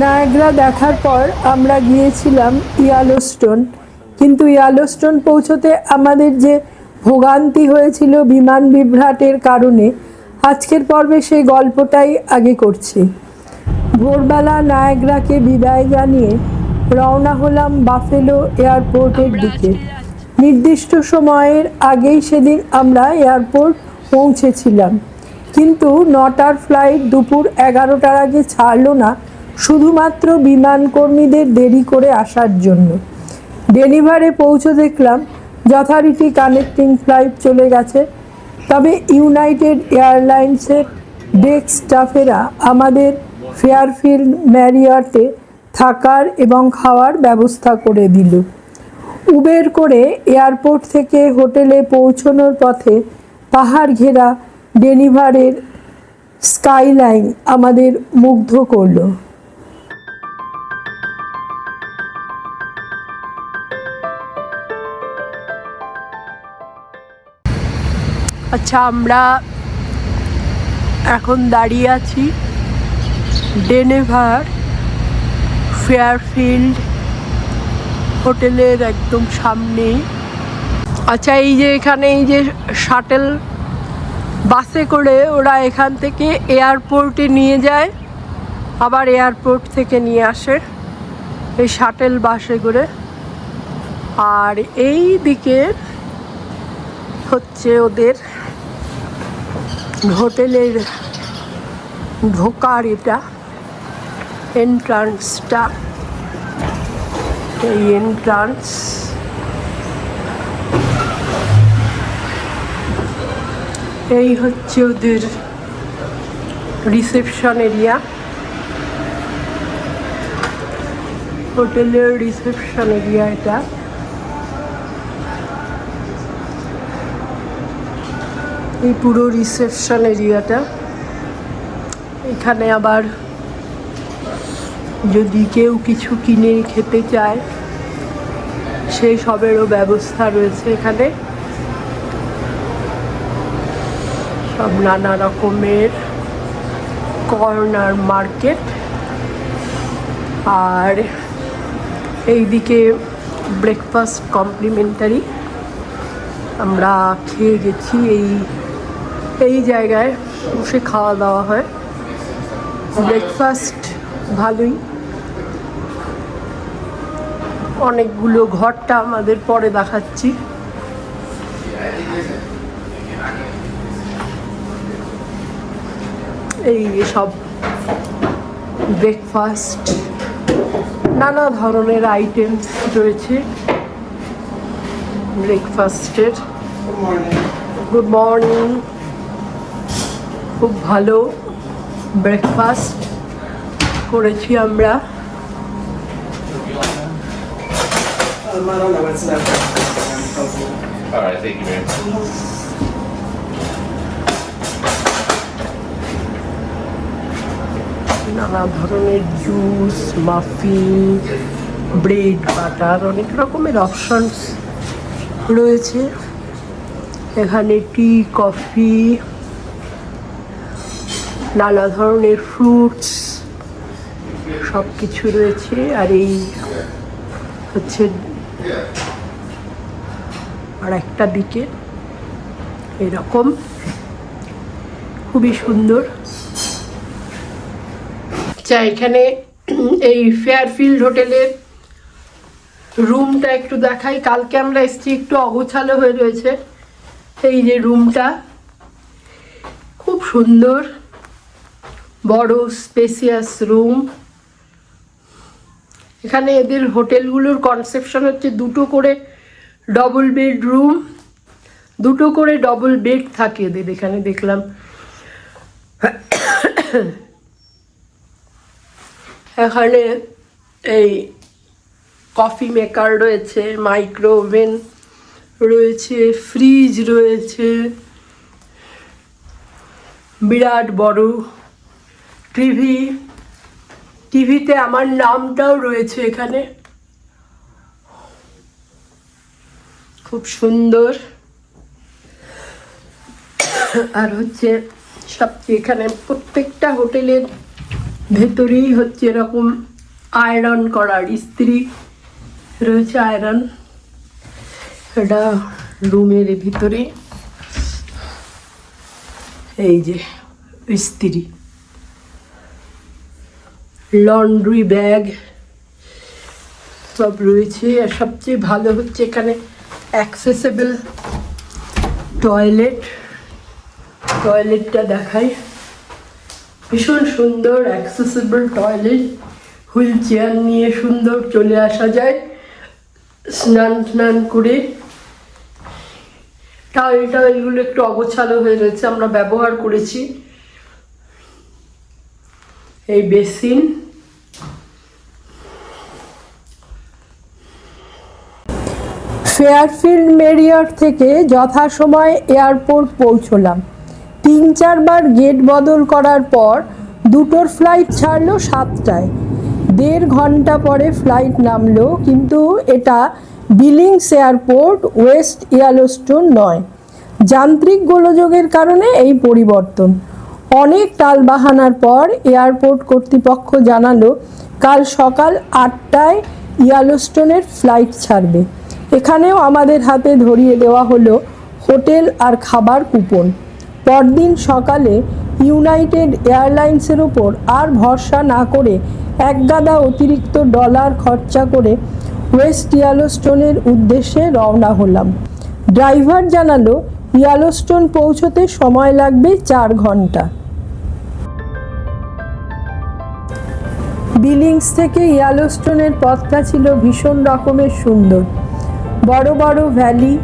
Niagara দেখার পর আমরা গিয়েছিলাম ইয়েলোস্টোন, কিন্তু ইয়েলোস্টোন পৌঁছতে আমাদের যে ভোগান্তি হয়েছিল বিমান বিভ্রাটের কারণে, আজকের পর্বে সেই গল্পটাই আগে করছি। ভোরবেলা নায়াগ্রাকে বিদায় জানিয়ে রওনা হলাম বাফেলো এয়ারপোর্টের দিকে। নির্দিষ্ট সময়ের আগেই সেদিন আমরা এয়ারপোর্ট পৌঁছেছিলাম, কিন্তু 9টার ফ্লাইট দুপুর 11টার আগে ছাড়লো না, শুধুমাত্র বিমান কর্মীদের দেরি করে আসার জন্য। ডেনিভারে পৌঁছে দেখলাম যথারীতি কানেক্টিং ফ্লাইট চলে গেছে, তবে ইউনাইটেড এয়ারলাইন্সের ডেস্ক স্টাফেরা আমাদের ফেয়ারফিল্ড ম্যারিয়টে থাকার এবং খাওয়ার ব্যবস্থা করে দিল। উবের করে এয়ারপোর্ট থেকে হোটেলে পৌঁছানোর পথে পাহাড় ঘেরা ডেনিভারের স্কাইলাইন আমাদের মুগ্ধ করলো। আচ্ছা, আমরা এখন দাঁড়িয়ে আছি ডেনিভার ফেয়ারফিল্ড হোটেলের একদম সামনে। আচ্ছা, এই যে এখানে এই যে শাটেল বাসে করে ওরা এখান থেকে এয়ারপোর্টে নিয়ে যায়, আবার এয়ারপোর্ট থেকে নিয়ে আসে এই শাটেল বাসে করে। আর এই দিকে হচ্ছে ওদের হোটেলের ঢোকার এটা এন্ট্রান্সটা, এই এন্ট্রান্স। এই হচ্ছে ওদের রিসেপশন এরিয়া, হোটেলের রিসেপশন এরিয়া এটা। এই পুরো রিসেপশন এরিয়াটা। এখানে আবার যদি কেউ কিছু কিনে খেতে চায় সেই সবেরও ব্যবস্থা রয়েছে এখানে। সব নানা রকমের কর্নার মার্কেট। আর এইদিকে ব্রেকফাস্ট কমপ্লিমেন্টারি। আমরা খেয়ে গেছি, এই জায়গায় বসে খাওয়া দাওয়া হয়। ব্রেকফাস্ট ভালোই। অনেকগুলো ঘরটা আমাদের পরে দেখাচ্ছি। এই সব ব্রেকফাস্ট, নানা ধরনের আইটেমস রয়েছে ব্রেকফাস্টের। Good morning. খুব ভালো ব্রেকফাস্ট করেছি আমরা। নানা ধরনের জুস, মাফিন, ব্রেড, বাটার, অনেক রকমের অপশনস রয়েছে এখানে। টি, কফি, নানা ধরনের ফ্রুটস, সব কিছু রয়েছে। আর এই হচ্ছে আর একটা দিকে এরকম খুবই সুন্দর। আচ্ছা, এখানে এই ফেয়ারফিল্ড হোটেলের রুমটা একটু দেখাই। কালকে আমরা এসেছি, একটু অগোছালো হয়ে রয়েছে। এই যে রুমটা খুব সুন্দর, বড় স্পেসিয়াস রুম। এখানে এদের হোটেলগুলোর কনসেপশন হচ্ছে দুটো করে ডবল বেড রুম, দুটো করে ডবল বেড থাকে এদের এখানে দেখলাম। এখানে এই কফি মেকার রয়েছে, মাইক্রো ওভেন রয়েছে, ফ্রিজ রয়েছে, বিরাট বড় টিভি। টিভিতে আমার নামটাও রয়েছে এখানে। খুব সুন্দর। আর হচ্ছে সবচেয়ে এখানে প্রত্যেকটা হোটেলের ভেতরেই হচ্ছে এরকম আয়রন করার, ইস্ত্রি রয়েছে, আয়রন। এটা রুমের ভিতরে এই যে ইস্ত্রি, লন্ড্রি ব্যাগ সব রয়েছে। আর সবচেয়ে ভালো হচ্ছে এখানে অ্যাক্সেসেবল টয়লেটটা দেখাই। ভীষণ সুন্দর অ্যাক্সেসেবল টয়লেট, হুইল চেয়ার নিয়ে সুন্দর চলে আসা যায় স্নান করে। টাওয়েলগুলো একটু অগোছালো হয়ে রয়েছে, আমরা ব্যবহার করেছি। এই বেসিন, ফেয়ারফিল্ড মেরিয়ট থেকে যথাসময়ে এয়ারপোর্ট পৌঁছলাম। 3-4 বার গেট বদল করার পর দুটোর ফ্লাইট ছাড়লো 7টায়। 1.5 ঘন্টা পরে ফ্লাইট নামলো, কিন্তু এটা বিলিংস এয়ারপোর্ট, ওয়েস্ট ইয়েলোস্টোন নয়। যান্ত্রিক গোলযোগের কারণে এই পরিবর্তন। অনেক টালবাহানার পর এয়ারপোর্ট কর্তৃপক্ষ জানালো কাল সকাল 8টায় ইয়েলোস্টোনের ফ্লাইট ছাড়বে। এখানেও আমাদের হাতে ধরিয়ে দেওয়া হলো হোটেল আর খাবার কুপন। পরদিন সকালে ইউনাইটেড এয়ারলাইন্সের ওপর আর ভরসা না করে একগাদা অতিরিক্ত ডলার খরচা করে ওয়েস্ট ইয়েলোস্টোনের উদ্দেশ্যে রওনা হলাম। ড্রাইভার জানালো ইয়েলোস্টোন পৌঁছতে সময় লাগবে 4 ঘন্টা। বিলিংস থেকে ইয়েলোস্টোনের পথটা ছিল ভীষণ রকমের সুন্দর। বড় বড় ভ্যালি,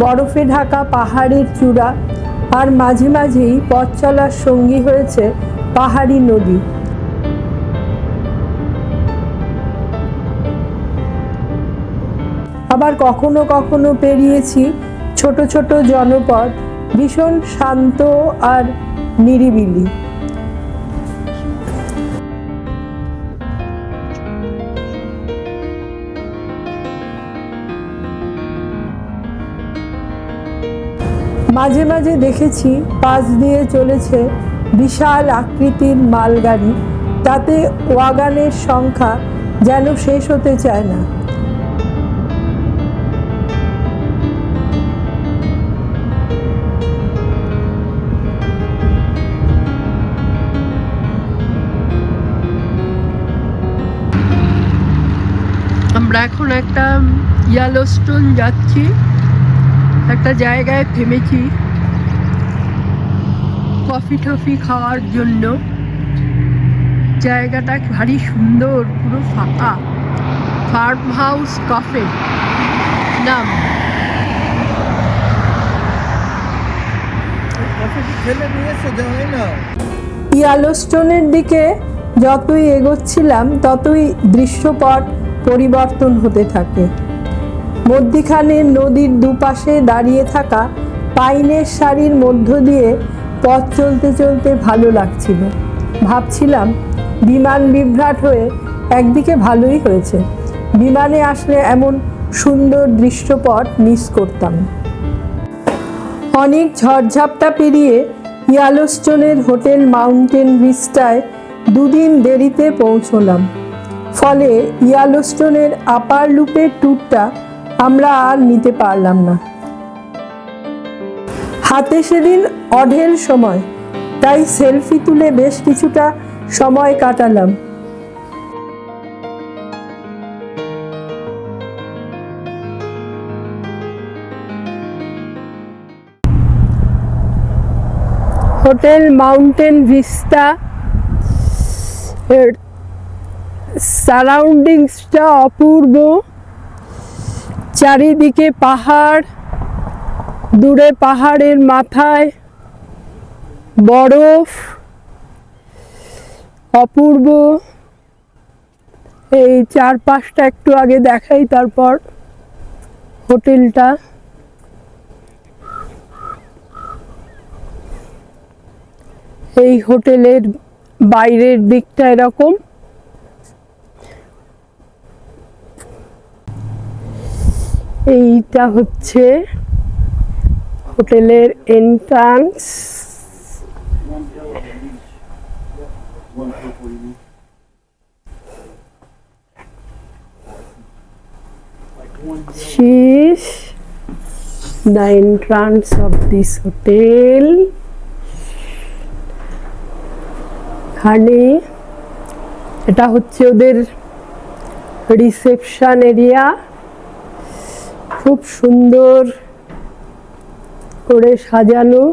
বরফে ঢাকা পাহাড়ের চূড়া, আর মাঝে মাঝেই পথ চলার সঙ্গী হয়েছে পাহাড়ি নদী। আবার কখনো কখনো পেরিয়েছি ছোট ছোট জনপদ, ভীষণ শান্ত আর নিরিবিলি। মাঝে মাঝে দেখেছি পাশ দিয়ে চলেছে বিশাল আকৃতির মালগাড়ি, তাতে ওয়াগানের সংখ্যা যেন শেষ হতে চায় না। আমরা এখন একটা ইয়েলোস্টোন যাচ্ছি, একটা জায়গায় থেমেছি কফি টফি খাওয়ার জন্য। জায়গাটা ভারী সুন্দর, পুরো ফাঁকা। ফার্ম হাউস কফি নাম। ইয়েলোস্টোনের দিকে যতই এগোচ্ছিলাম ততই দৃশ্যপট পরিবর্তন হতে থাকে। মধ্যিখানে নদীর দুপাশে দাঁড়িয়ে থাকা পাইনের সারির মধ্য দিয়ে পথ চলতে চলতে ভালো লাগছিল। ভাবছিলাম বিমান বিভ্রাট হয়ে একদিকে ভালোই হয়েছে, বিমানে আসলে এমন সুন্দর দৃশ্যপট মিস করতাম। অনেক ঝড়ঝাপটা পেরিয়ে ইয়েলোস্টোনের হোটেল মাউন্টেন ভিস্টায় 2 দিন দেরিতে পৌঁছলাম। ফলে ইয়েলোস্টোনের আপার লুপের ট্যুরটা আমরা আর নিতে পারলাম না। হাতে সেদিন অঢেল সময়, তাই সেলফি তুলে বেশ কিছুটা সময় কাটালাম। হোটেল মাউন্টেন ভিস্টা এর সারাউন্ডিংসটা অপূর্ব। চারিদিকে পাহাড়, দূরে পাহাড়ের মাথায় বরফ, অপূর্ব। এই চারপাশটা একটু আগে দেখাই, তারপর হোটেলটা। এই হোটেলের বাইরের দিকটা এরকম। এইটা হচ্ছে হোটেলের entrance. She's the entrance of this hotel. এখানে এটা হচ্ছে ওদের রিসেপশন এরিয়া, খুব সুন্দর করে সাজানো।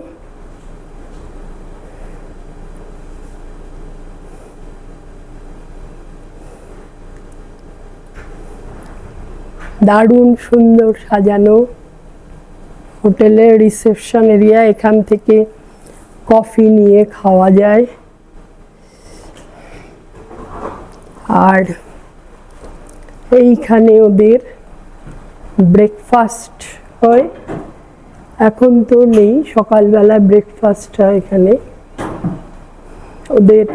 দারুণ সুন্দর সাজানো হোটেলের রিসেপশন এরিয়া। এখান থেকে কফি নিয়ে খাওয়া যায়। আর এইখানে ওদের ব্রেকফাস্ট হয়, এখন তো নেই, সকালবেলা ব্রেকফাস্ট হয় এখানে। ওদের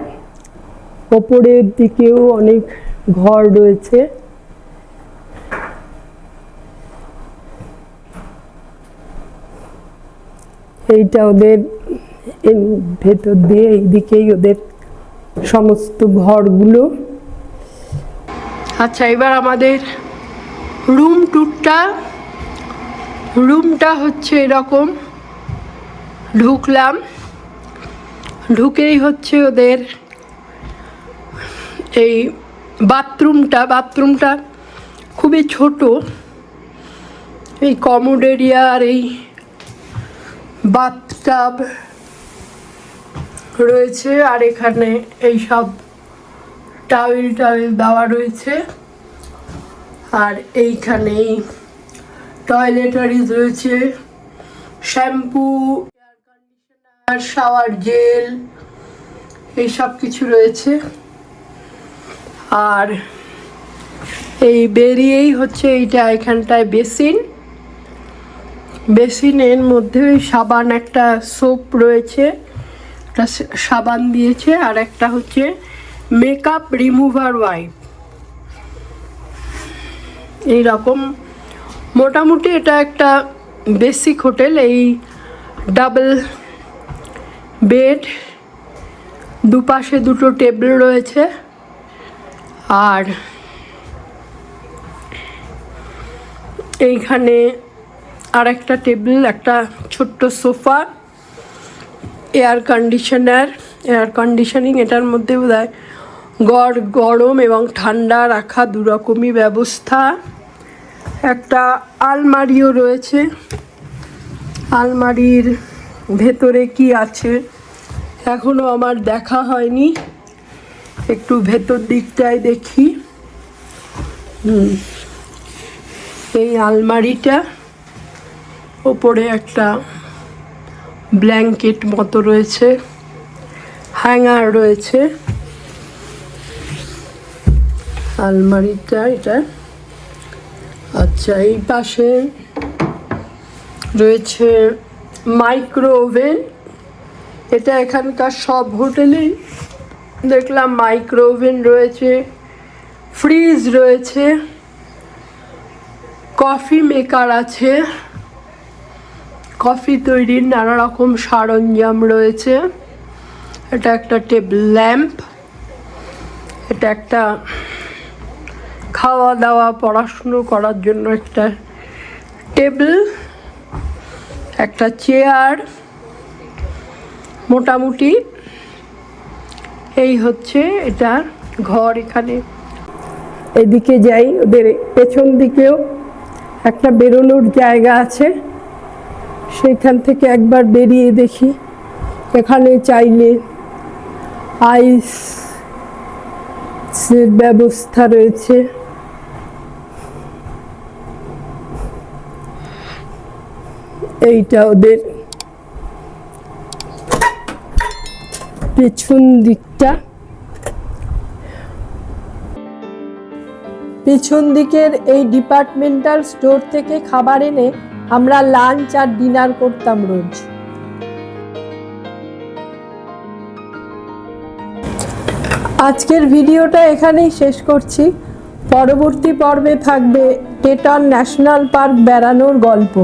ওপরের দিকেও অনেক ঘর রয়েছে। এইটা ওদের ভেতর দিয়ে এইদিকেই ওদের সমস্ত ঘরগুলো। আচ্ছা, এবার আমাদের রুমটা হচ্ছে এরকম। ঢুকলাম, ঢুকেই হচ্ছে ওদের এই বাথরুমটা খুবই ছোট। এই কমোড এরিয়া আর এই বাথটাব রয়েছে, আর এখানে এই সব টাওয়েল দেওয়া রয়েছে। আর এইখানে টয়লেটারিজ রয়েছে, shampoo, air conditioner, shower gel, এইসব কিছু রয়েছে। আর এই বেরিয়েই হচ্ছে এইটা, এখানটায় বেসিনের মধ্যে ওই সাবান, একটা সোপ রয়েছে, একটা সাবান দিয়েছে, আর একটা হচ্ছে মেকআপ রিমুভার ওয়াইপ। এইরকম মোটামুটি এটা একটা বেসিক হোটেল। এই ডাবল বেড, দুপাশে দুটো টেবিল রয়েছে, আর এইখানে আর একটা টেবিল, একটা ছোট্ট সোফা, এয়ার কন্ডিশনিং এটার মধ্যে বোধহয় গরম এবং ঠান্ডা রাখা দুরকমই ব্যবস্থা। একটা আলমারিও রয়েছে, আলমারির ভেতরে কি আছে এখনো আমার দেখা হয়নি, একটু ভেতর দিকটায় দেখি। এই আলমারিটা ওপরে একটা ব্ল্যাঙ্কেট মতো রয়েছে, হ্যাঙ্গার রয়েছে আলমারিটা এটা। আচ্ছা, এই পাশে রয়েছে মাইক্রো ওভেন। এটা এখানকার সব হোটেলেই দেখলাম মাইক্রো ওভেন রয়েছে, ফ্রিজ রয়েছে, কফি মেকার আছে, কফি তৈরির নানা রকম সরঞ্জাম রয়েছে। এটা একটা টেবিল ল্যাম্প, এটা একটা খাওয়া দাওয়া পড়াশুনো করার জন্য একটা টেবিল, একটা চেয়ার। মোটামুটি এই হচ্ছে এটার ঘর। এখানে এদিকে যাই, ওদের পেছন দিকেও একটা বেরোনোর জায়গা আছে, সেইখান থেকে একবার বেরিয়ে দেখি। এখানে চাইলে আইস ব্যবস্থা রয়েছে। এইটা ওদের পেছন দিকটা। পেছন দিকের এই ডিপার্টমেন্টাল স্টোর থেকে খাবার এনে আমরা লাঞ্চ আর ডিনার করতাম রোজ। আজকের ভিডিওটা এখানেই শেষ করছি। পরবর্তী পর্বে থাকবে টেটন ন্যাশনাল পার্ক বেড়ানোর গল্প।